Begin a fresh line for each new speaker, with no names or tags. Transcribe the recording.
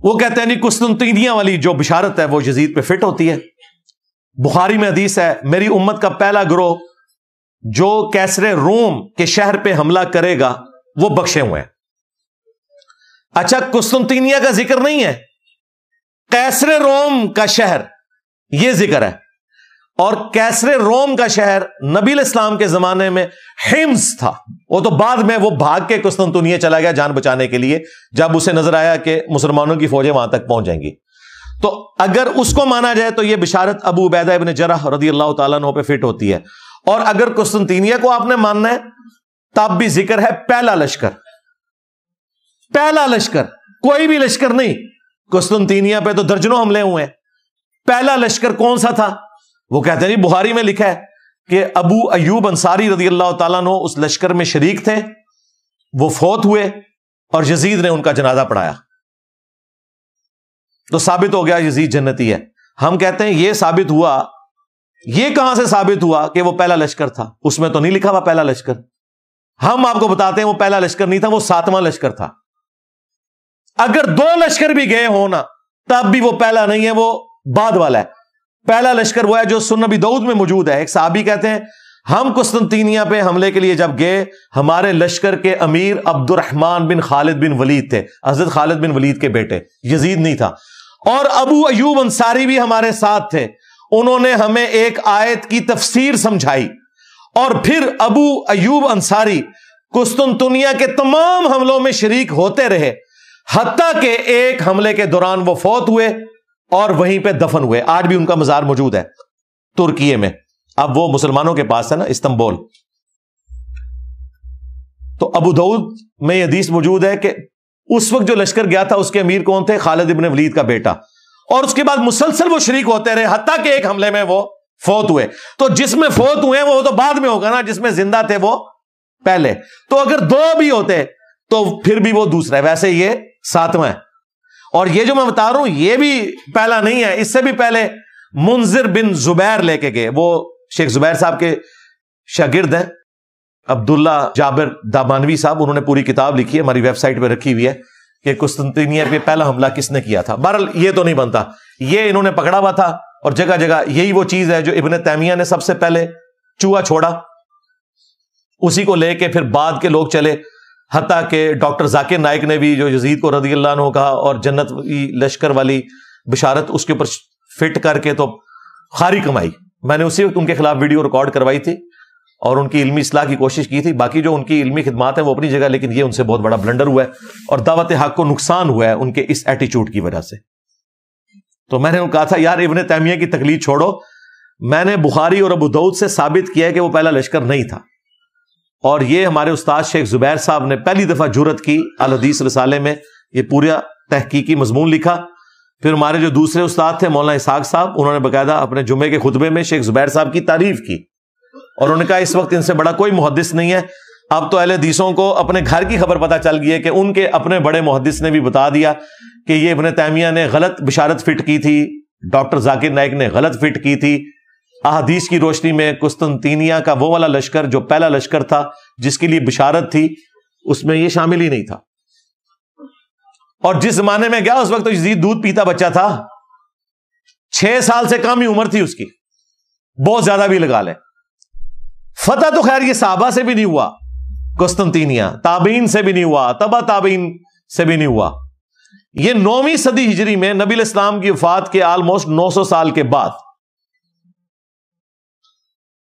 وہ کہتے ہیں نہیں قسطنطینیہ والی جو بشارت ہے وہ یزید پہ فٹ ہوتی ہے. بخاری میں حدیث ہے میری امت کا پہلا گروہ جو کیسر روم کے شہر پہ حملہ کرے گا وہ بخشے ہوئے ہیں. اچھا قسطنطینیہ کا ذکر نہیں ہے, کیسر روم کا شہر یہ ذکر ہے. اور کیسر روم کا شہر نبی الاسلام کے زمانے میں حمص تھا. وہ تو بعد میں وہ بھاگ کے قسطنطنیہ چلا گیا جان بچانے کے لیے جب اسے نظر آیا کہ مسلمانوں کی فوجیں وہاں تک پہنچ جائیں گی. تو اگر اس کو مانا جائے تو یہ بشارت ابو عبیدہ ابن جرح رضی اللہ تعالیٰ عنہ پہ فٹ ہوتی ہے. اور اگر قسطنطنیہ کو آپ نے ماننا ہے تب بھی ذکر ہے پہلا لشکر. پہلا لشکر, کوئی بھی لشکر نہیں. قسطنطنیہ پہ تو درجنوں حملے ہوئے ہیں. پہلا لشکر کون سا تھا؟ وہ کہتے ہیں بخاری میں لکھا ہے کہ ابو ایوب انصاری رضی اللہ تعالیٰ عنہ اس لشکر میں شریک تھے, وہ فوت ہوئے اور یزید نے ان کا جنازہ پڑھایا. تو ثابت ہو گیا یزید جنتی ہے. ہم کہتے ہیں یہ ثابت ہوا, یہ کہاں سے ثابت ہوا کہ وہ پہلا لشکر تھا؟ اس میں تو نہیں لکھا ہوا پہلا لشکر. ہم آپ کو بتاتے ہیں وہ پہلا لشکر نہیں تھا, وہ 7واں لشکر تھا. اگر 2 لشکر بھی گئے ہونا تب بھی وہ پہلا نہیں ہے, وہ بعد والا ہے. پہلا لشکر وہ ہے جو سنن ابی داؤد میں موجود ہے. ایک صحابی کہتے ہیں ہم قسطنطینیہ پہ حملے کے لیے جب گئے ہمارے لشکر کے امیر عبد الرحمن بن خالد بن ولید تھے, حضرت خالد بن ولید کے بیٹے, یزید نہیں تھا. اور ابو ایوب انصاری بھی ہمارے ساتھ تھے. انہوں نے ہمیں ایک آیت کی تفسیر سمجھائی اور پھر ابو ایوب انصاری قسطنطنیہ کے تمام حملوں میں شریک ہوتے رہے حتیٰ کہ ایک حملے کے دوران وہ فوت ہوئے اور وہیں پہ دفن ہوئے. آج بھی ان کا مزار موجود ہے ترکیے میں. اب وہ مسلمانوں کے پاس ہے نا, استنبول. تو ابو داؤد میں یہ حدیث موجود ہے کہ اس وقت جو لشکر گیا تھا اس کے امیر کون تھے؟ خالد ابن ولید کا بیٹا. اور اس کے بعد مسلسل وہ شریک ہوتے رہے حتیٰ کہ ایک حملے میں وہ فوت ہوئے. تو جس میں فوت ہوئے وہ تو بعد میں ہوگا نا, جس میں زندہ تھے وہ پہلے. تو اگر 2 بھی ہوتے تو پھر بھی وہ دوسرا ہے. ویسے یہ 7واں ہے. اور یہ جو میں بتا رہا ہوں یہ بھی پہلا نہیں ہے, اس سے بھی پہلے منذر بن زبیر لے کے گئے. وہ شیخ زبیر صاحب کے شاگرد ہیں, عبداللہ جابر دامانوی صاحب. انہوں نے پوری کتاب لکھی ہے, ہماری ویب سائٹ پہ رکھی ہوئی ہے کہ قسطنطنیہ پہ پہلا حملہ کس نے کیا تھا. بہرحال یہ تو نہیں بنتا, یہ انہوں نے پکڑا ہوا تھا. اور جگہ جگہ یہی وہ چیز ہے جو ابن تیمیہ نے سب سے پہلے چوہا چھوڑا, اسی کو لے کے پھر بعد کے لوگ چلے. حتیٰ کہ ڈاکٹر ذاکر نائک نے بھی جو یزید کو رضی اللہ عنہ کہا اور جنت لشکر والی بشارت اس کے اوپر فٹ کر کے تو خاری کمائی. میں نے اسی وقت ان کے خلاف ویڈیو ریکارڈ کروائی تھی اور ان کی علمی اصلاح کی کوشش کی تھی. باقی جو ان کی علمی خدمات ہیں وہ اپنی جگہ, لیکن یہ ان سے بہت بڑا بلنڈر ہوا ہے اور دعوت حق کو نقصان ہوا ہے ان کے اس ایٹیچیوڈ کی وجہ سے. تو میں نے کہا تھا یار ابن تیمیہ کی تقلید چھوڑو. میں نے بخاری اور ابو داؤد سے ثابت کیا ہے کہ وہ پہلا لشکر نہیں تھا. اور یہ ہمارے استاد شیخ زبیر صاحب نے پہلی دفعہ جرأت کی الحدیث رسالے میں یہ پورا تحقیقی مضمون لکھا. پھر ہمارے جو دوسرے استاد تھے مولانا اسحاق صاحب, انہوں نے باقاعدہ اپنے جمعے کے خطبے میں شیخ زبیر صاحب کی تعریف کی اور انہوں نے کہا اس وقت ان سے بڑا کوئی محدث نہیں ہے. اب تو اہل حدیثوں کو اپنے گھر کی خبر پتہ چل گئی ہے کہ ان کے اپنے بڑے محدث نے بھی بتا دیا کہ یہ ابن تیمیہ نے غلط بشارت فٹ کی تھی, ڈاکٹر ذاکر نائک نے غلط فٹ کی تھی. احادیث کی روشنی میں قسطنطنیہ کا وہ والا لشکر جو پہلا لشکر تھا جس کے لیے بشارت تھی اس میں یہ شامل ہی نہیں تھا. اور جس زمانے میں گیا اس وقت تو یزید دودھ پیتا بچہ تھا, 6 سال سے کم ہی عمر تھی اس کی, بہت زیادہ بھی لگا لیں. فتح تو خیر یہ صحابہ سے بھی نہیں ہوا, قسطنطنیہ تابعین سے بھی نہیں ہوا, تبع تابعین سے بھی نہیں ہوا. یہ 9ویں صدی ہجری میں نبی الاسلام کی وفات کے آلموسٹ 900 سال کے بعد